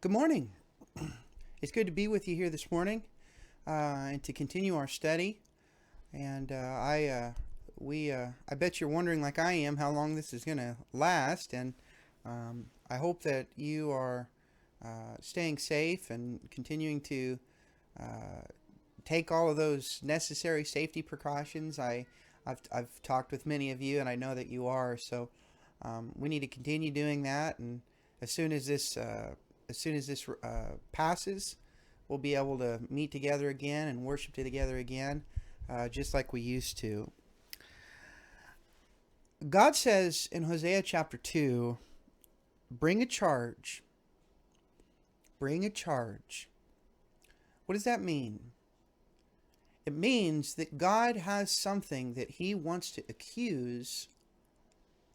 Good morning. It's good to be with you here this morning and to continue our study. And I bet you're wondering, like I am, how long this is going to last. And I hope that you are staying safe and continuing to take all of those necessary safety precautions. I've talked with many of you, and I know that you are. So we need to continue doing that. And as soon as this passes, we'll be able to meet together again and worship together again, just like we used to. God says in Hosea chapter 2, bring a charge. Bring a charge. What does that mean? It means that God has something that he wants to accuse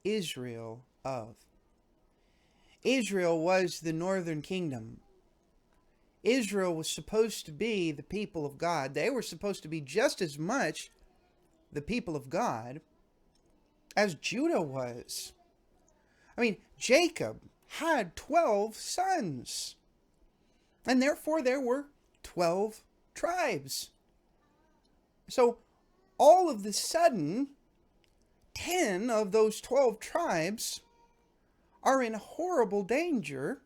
Israel of. Israel was the northern kingdom. Israel was supposed to be the people of God. They were supposed to be just as much the people of God as Judah was. I mean, Jacob had 12 sons, and therefore there were 12 tribes. So all of the sudden, 10 of those 12 tribes are in horrible danger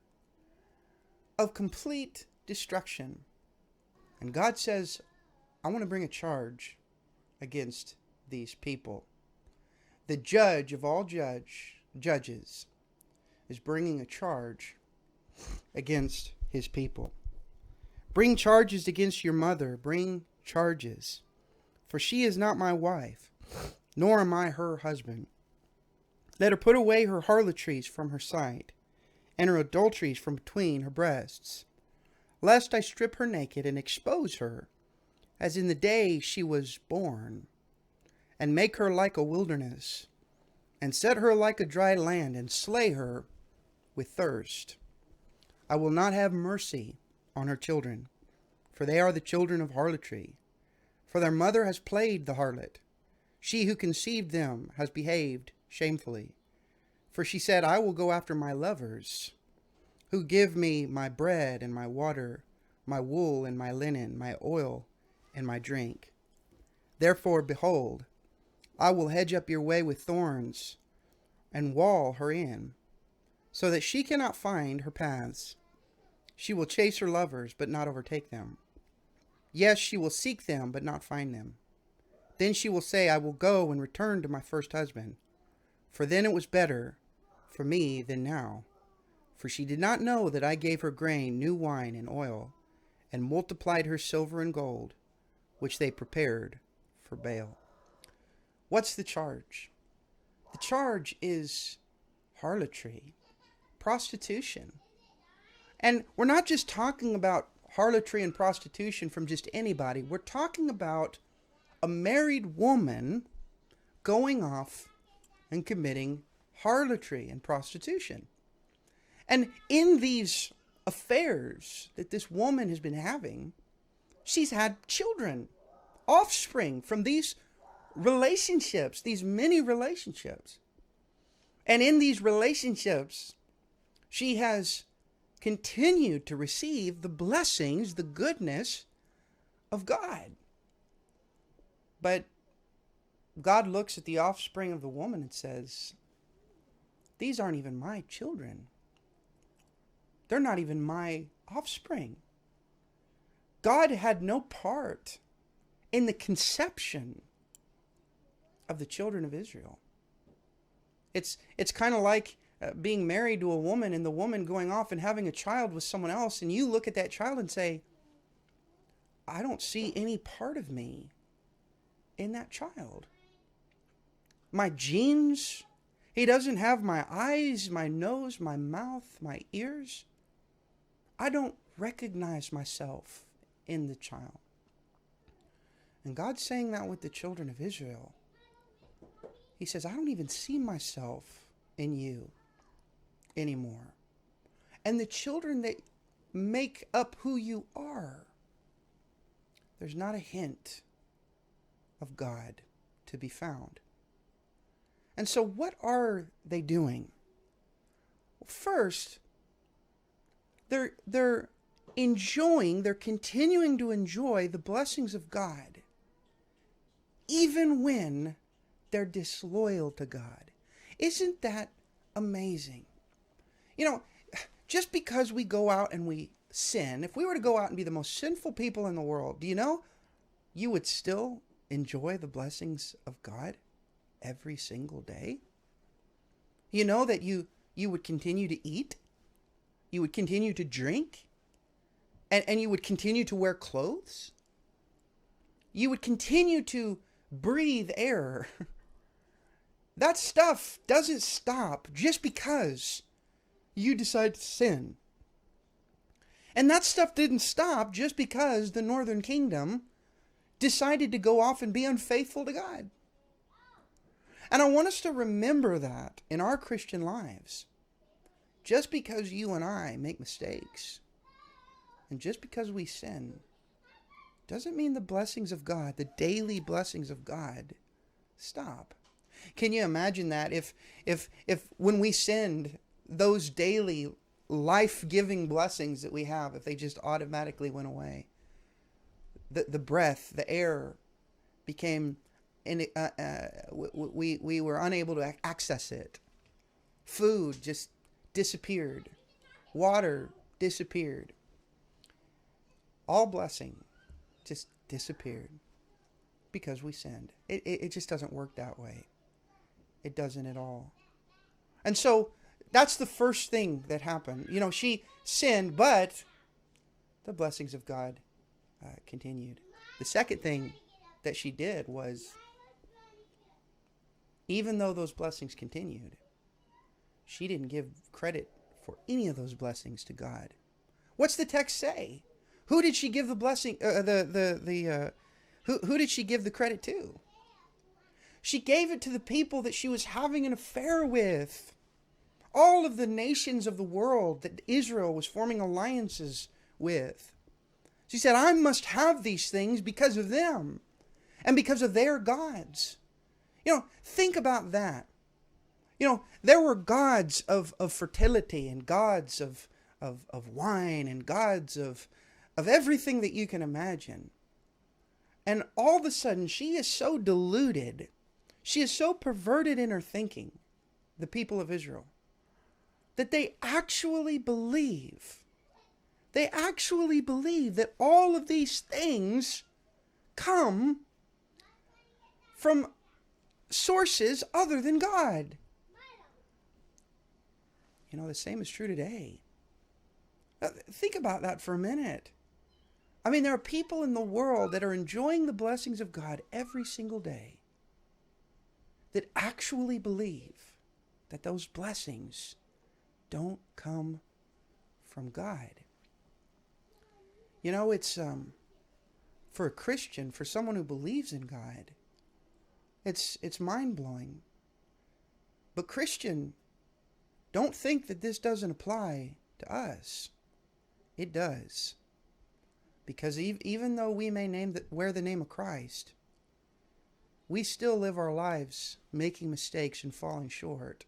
of complete destruction. And God says, I want to bring a charge against these people. The judge of all judges is bringing a charge against his people. Bring charges against your mother. Bring charges. For she is not my wife, nor am I her husband. Let her put away her harlotries from her sight, and her adulteries from between her breasts, lest I strip her naked and expose her, as in the day she was born, and make her like a wilderness, and set her like a dry land, and slay her with thirst. I will not have mercy on her children, for they are the children of harlotry. For their mother has played the harlot. She who conceived them has behaved shamefully. For she said, I will go after my lovers, who give me my bread and my water, my wool and my linen, my oil and my drink. Therefore, behold, I will hedge up your way with thorns, and wall her in, so that she cannot find her paths. She will chase her lovers, but not overtake them. Yes, she will seek them, but not find them. Then she will say, I will go and return to my first husband, for then it was better for me than now. For she did not know that I gave her grain, new wine, and oil, and multiplied her silver and gold, which they prepared for Baal. What's the charge? The charge is harlotry, prostitution. And we're not just talking about harlotry and prostitution from just anybody. We're talking about a married woman going off and committing harlotry and prostitution. And in these affairs that this woman has been having, she's had children, offspring from these relationships, these many relationships. And in these relationships, she has continued to receive the blessings, the goodness of God. But God looks at the offspring of the woman and says, these aren't even my children. They're not even my offspring. God had no part in the conception of the children of Israel. It's kind of like being married to a woman and the woman going off and having a child with someone else, and you look at that child and say, I don't see any part of me in that child. My genes, he doesn't have my eyes, my nose, my mouth, my ears. I don't recognize myself in the child. And God's saying that with the children of Israel. He says, I don't even see myself in you anymore. And the children that make up who you are, there's not a hint of God to be found. And so what are they doing? Well, first, They're enjoying, they're continuing to enjoy the blessings of God, even when they're disloyal to God. Isn't that amazing? You know, just because we go out and we sin, if we were to go out and be the most sinful people in the world, do you know you would still enjoy the blessings of God every single day? You know that you would continue to eat, you would continue to drink, and you would continue to wear clothes. You would continue to breathe air. That stuff doesn't stop just because you decide to sin. And that stuff didn't stop just because the Northern Kingdom decided to go off and be unfaithful to God. And I want us to remember that in our Christian lives. Just because you and I make mistakes, and just because we sin, doesn't mean the blessings of God, the daily blessings of God, stop. Can you imagine that if when we sinned, those daily life-giving blessings that we have, if they just automatically went away? The breath, the air became, we were unable to access it. Food just disappeared. Water disappeared. All blessing just disappeared because we sinned. It just doesn't work that way. It doesn't at all. And so that's the first thing that happened. You know, she sinned, but the blessings of God continued. The second thing that she did was, even though those blessings continued, she didn't give credit for any of those blessings to God. What's the text say? Who did she give the blessing? Who did she give the credit to? She gave it to the people that she was having an affair with. All of the nations of the world that Israel was forming alliances with. She said, I must have these things because of them and because of their gods. You know, think about that. You know, there were gods of fertility and gods of wine and gods of everything that you can imagine. And all of a sudden, she is so deluded, she is so perverted in her thinking, the people of Israel, that they actually believe that all of these things come from sources other than God. You know, the same is true today. Think about that for a minute. I mean, there are people in the world that are enjoying the blessings of God every single day that actually believe that those blessings don't come from God. You know, it's for a Christian, for someone who believes in God, it's mind-blowing. But Christian, don't think that this doesn't apply to us. It does. Because even though we may wear the name of Christ, we still live our lives making mistakes and falling short.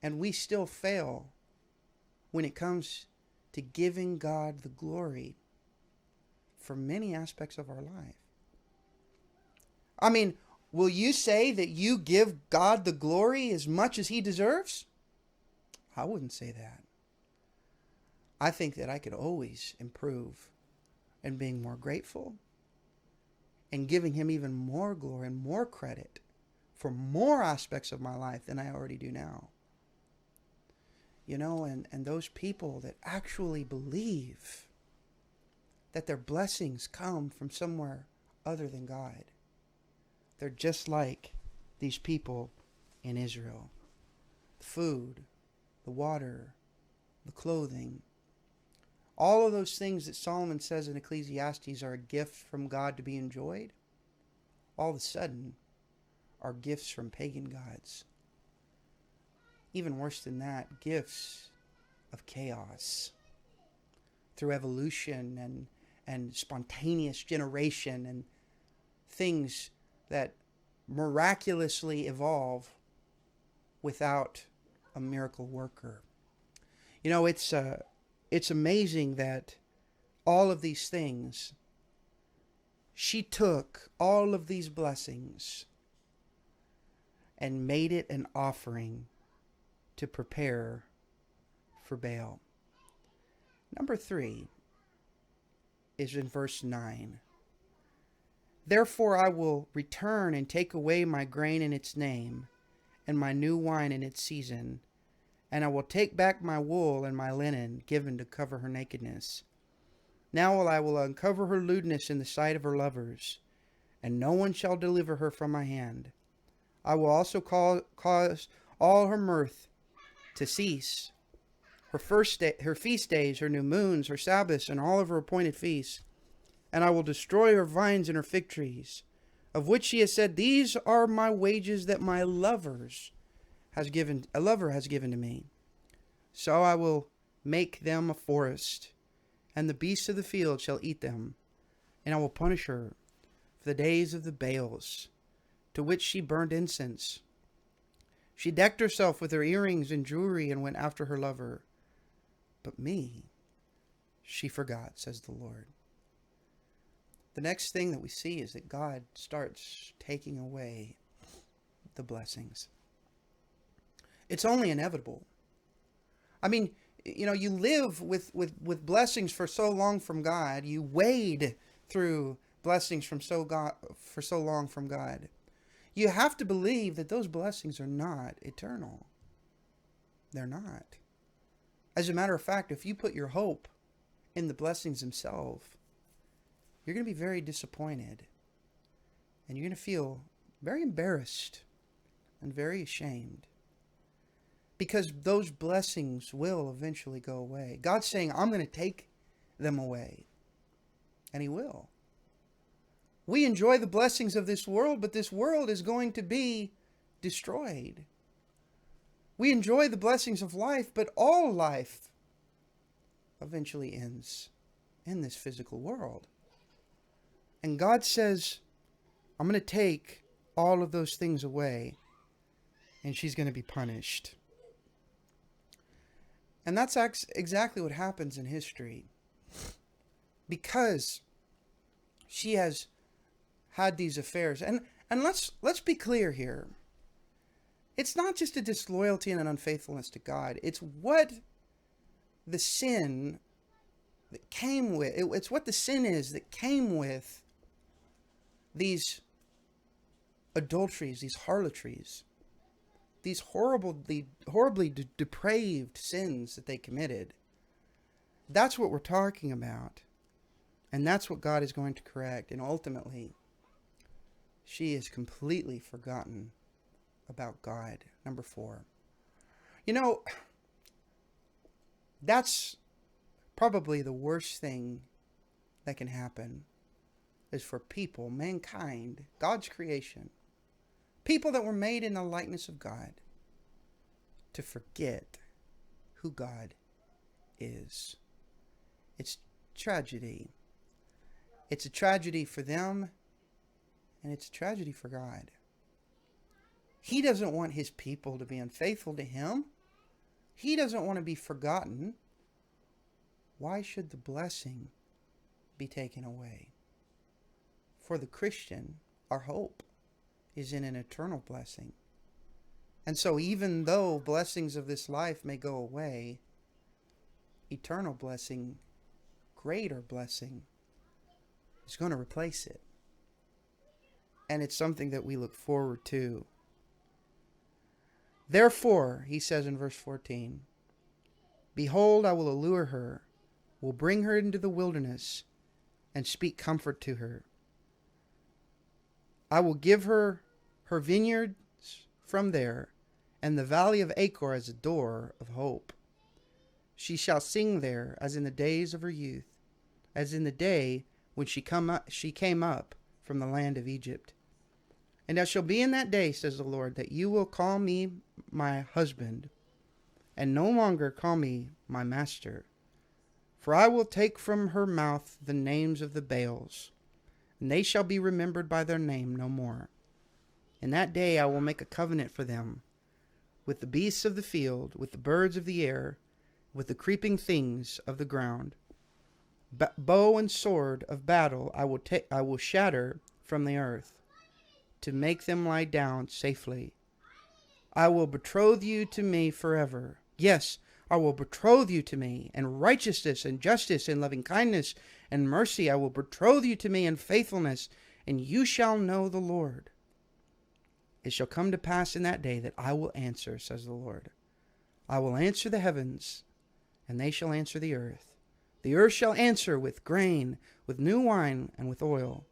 And we still fail when it comes to giving God the glory for many aspects of our life. I mean, will you say that you give God the glory as much as He deserves? I wouldn't say that. I think that I could always improve in being more grateful and giving Him even more glory and more credit for more aspects of my life than I already do now. You know, and those people that actually believe that their blessings come from somewhere other than God, they're just like these people in Israel. The food, the water, the clothing, all of those things that Solomon says in Ecclesiastes are a gift from God to be enjoyed, all of a sudden are gifts from pagan gods. Even worse than that, gifts of chaos through evolution and spontaneous generation and things that miraculously evolve without a miracle worker. You know, it's it's amazing that all of these things, she took all of these blessings and made it an offering to prepare for Baal. Number 3 is in verse 9. Therefore I will return and take away my grain in its name, and my new wine in its season, and I will take back my wool and my linen given to cover her nakedness. Now I will uncover her lewdness in the sight of her lovers, and no one shall deliver her from my hand. I will also cause all her mirth to cease, her feast days, her new moons, her Sabbaths, and all of her appointed feasts. And I will destroy her vines and her fig trees, of which she has said, these are my wages that my lover has given to me. So I will make them a forest, and the beasts of the field shall eat them. And I will punish her for the days of the Baals, to which she burned incense. She decked herself with her earrings and jewelry and went after her lover. But me she forgot, says the Lord. The next thing that we see is that God starts taking away the blessings. It's only inevitable. I mean, you live with blessings for so long from God. You wade through blessings for so long from God. You have to believe that those blessings are not eternal. They're not. As a matter of fact, if you put your hope in the blessings themselves, you're going to be very disappointed. And you're going to feel very embarrassed and very ashamed. Because those blessings will eventually go away. God's saying, I'm going to take them away. And He will. We enjoy the blessings of this world, but this world is going to be destroyed. We enjoy the blessings of life, but all life eventually ends in this physical world. And God says, I'm going to take all of those things away, and she's going to be punished. And that's exactly what happens in history. Because she has had these affairs. And let's be clear here. It's not just a disloyalty and an unfaithfulness to God. It's what the sin that came with. It's what the sin is that came with these adulteries, these harlotries, these horribly depraved sins that they committed. That's what we're talking about. And that's what God is going to correct. And ultimately, she is completely forgotten about God. Number 4. That's probably the worst thing that can happen, is for people, mankind, God's creation, people that were made in the likeness of God, to forget who God is. It's tragedy. It's a tragedy for them, and it's a tragedy for God. He doesn't want His people to be unfaithful to Him. He doesn't want to be forgotten. Why should the blessing be taken away? For the Christian, our hope is in an eternal blessing. And so even though blessings of this life may go away, eternal blessing, greater blessing, is going to replace it. And it's something that we look forward to. Therefore, he says in verse 14, behold, I will allure her, will bring her into the wilderness, and speak comfort to her. I will give her her vineyards from there, and the valley of Achor as a door of hope. She shall sing there as in the days of her youth, as in the day when she came up from the land of Egypt. And it shall be in that day, says the Lord, that you will call me my husband, and no longer call me my master. For I will take from her mouth the names of the Baals, and they shall be remembered by their name no more. In that day I will make a covenant for them, with the beasts of the field, with the birds of the air, with the creeping things of the ground. Bow and sword of battle I will shatter from the earth, to make them lie down safely. I will betroth you to me forever. Yes, I will betroth you to me, and righteousness and justice and loving kindness and mercy I will betroth you to me in faithfulness, and you shall know the Lord. It shall come to pass in that day that I will answer, says the Lord. I will answer the heavens, and they shall answer the earth. The earth shall answer with grain, with new wine, and with oil.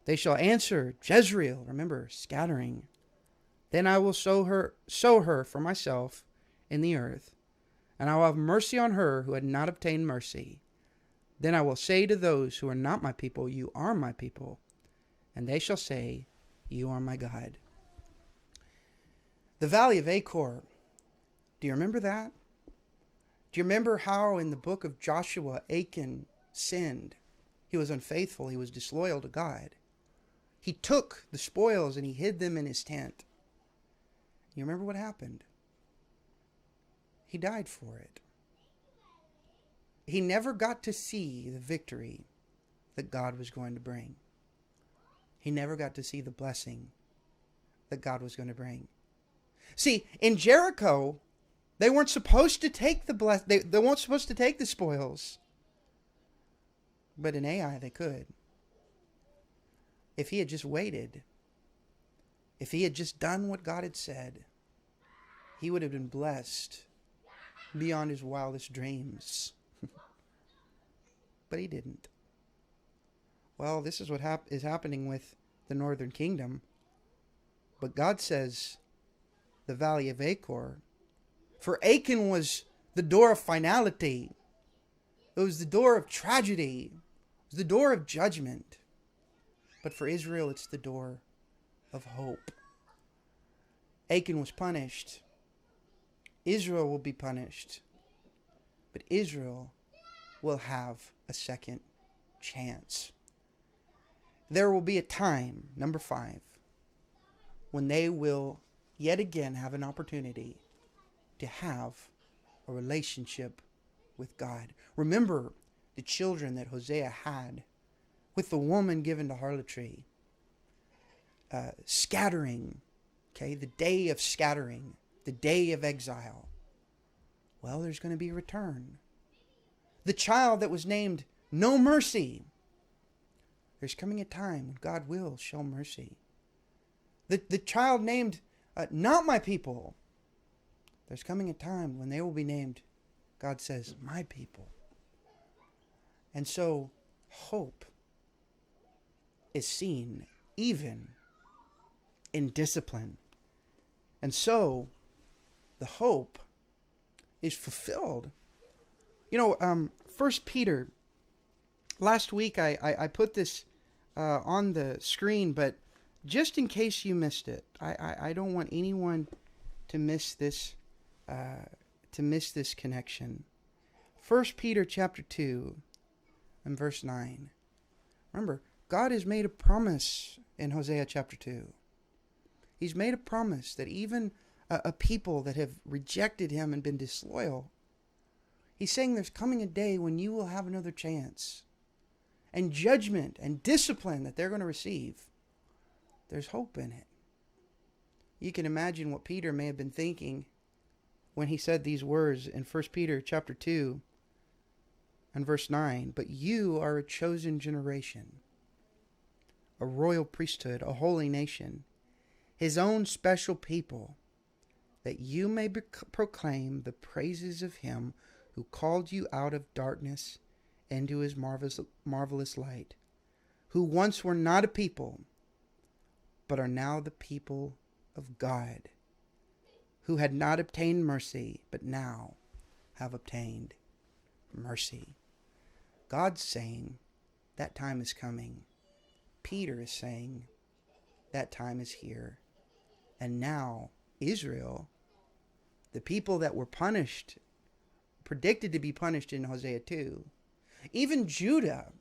They shall answer Jezreel, remember, scattering. Then I will sow her for myself in the earth, and I will have mercy on her who had not obtained mercy. Then I will say to those who are not my people, you are my people, and they shall say, you are my God. The valley of Achor, do you remember that? Do you remember how in the book of Joshua, Achan sinned? He was unfaithful. He was disloyal to God. He took the spoils and he hid them in his tent. You remember what happened? He died for it. He never got to see the victory that God was going to bring. He never got to see the blessing that God was going to bring. See, in Jericho, they weren't supposed to take they weren't supposed to take the spoils. But in Ai, they could. If he had just waited, if he had just done what God had said, he would have been blessed beyond his wildest dreams. But he didn't. Well, this is what is happening with the northern kingdom. But God says, the valley of Achor. For Achan was the door of finality. It was the door of tragedy. It was the door of judgment. But for Israel, it's the door of hope. Achan was punished. Israel will be punished. But Israel will have a second chance. There will be a time, number 5, when they will yet again have an opportunity to have a relationship with God. Remember the children that Hosea had with the woman given to harlotry. Scattering, okay, the day of scattering, the day of exile. Well, there's going to be a return. The child that was named No Mercy. There's coming a time when God will show mercy. The child named Not My People. There's coming a time when they will be named, God says, My People. And so, hope is seen even in discipline. And so, the hope is fulfilled. You know, 1 Peter, last week I put this on the screen, but just in case you missed it, I don't want anyone to miss this connection. 1 Peter chapter 2 and verse 9. Remember, God has made a promise in Hosea chapter 2. He's made a promise that even a people that have rejected him and been disloyal, he's saying there's coming a day when you will have another chance. And judgment and discipline that they're going to receive, there's hope in it. You can imagine what Peter may have been thinking when he said these words in 1 Peter chapter 2 and verse 9. But you are a chosen generation, a royal priesthood, a holy nation, his own special people, that you may proclaim the praises of him who called you out of darkness into his marvelous light, who once were not a people, but are now the people of God, who had not obtained mercy, but now have obtained mercy. God's saying that time is coming. Peter is saying that time is here. And now Israel, the people that were punished, predicted to be punished in Hosea 2, even Judah,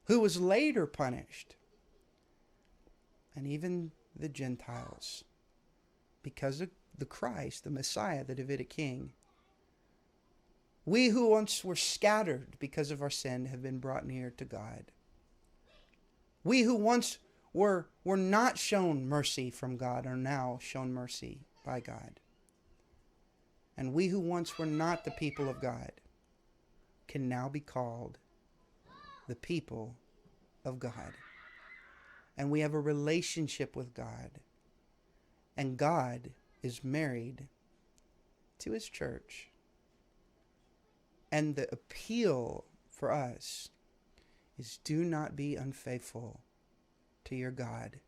who was later punished, and even the Gentiles, because of the Christ, the Messiah, the Davidic king, We who once were scattered because of our sin have been brought near to God. We who once were not shown mercy from God are now shown mercy by God. And we who once were not the people of God can now be called the people of God. And we have a relationship with God. And God is married to his church. And the appeal for us is, do not be unfaithful to your God.